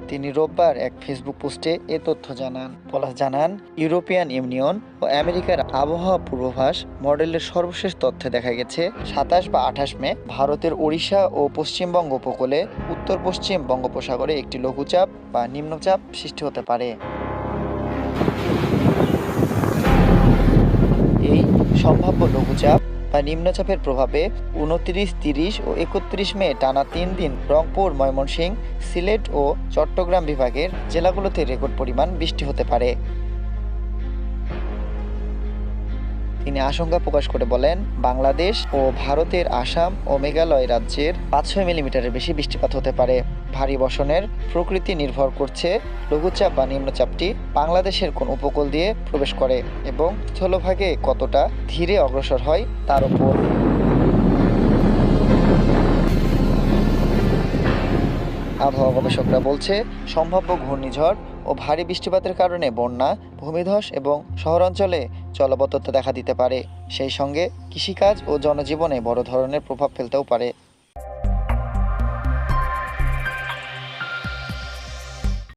তিনি রোববার এক ফেসবুক পোস্টে এ তথ্য জানান ইউরোপিয়ান ইউনিয়ন ও আমেরিকার আবহাওয়া পূর্বাভাস মডেলের সর্বশেষ তথ্যে দেখা গেছে ২৭ বা ২৮ মে ভারতের ওড়িশা ও পশ্চিমবঙ্গ উপকূলে উত্তর পশ্চিম বঙ্গোপসাগরে একটি লঘুচাপ বা নিম্নচাপ সৃষ্টি হতে পারে। এই সম্ভাব্য লঘুচাপ বা নিম্নচাপের প্রভাবে ২৯, ৩০ ও ৩১ মে টানা ৩ দিন রংপুর, ময়মনসিংহ, সিলেট ও চট্টগ্রাম বিভাগের জেলাগুলোতে রেকর্ড পরিমাণ বৃষ্টি হতে পারে। তিনি আশঙ্কা প্রকাশ করে বলেন, বাংলাদেশ ও ভারতের আসাম ও মেঘালয় রাজ্যের ৫-৬ মিলিমিটারের বেশি বৃষ্টিপাত হতে পারে। ভারী বর্ষণের প্রকৃতি নির্ভর করছে লঘুচাপ বা নিম্নচাপটি বাংলাদেশের কোন উপকূল দিয়ে প্রবেশ করে এবং স্থলভাগে কতটা ধীরে অগ্রসর হয় তার উপর। আবহাওয়া গবেষকরা বলছে, সম্ভাব্য ঘূর্ণিঝড় ও ভারী বৃষ্টিপাতের কারণে বন্যা, ভূমিধস এবং শহরাঞ্চলে জলাবদ্ধতা দেখা দিতে পারে। সেই সঙ্গে কৃষিকাজ ও জনজীবনে বড় ধরনের প্রভাব ফেলতেও পারে।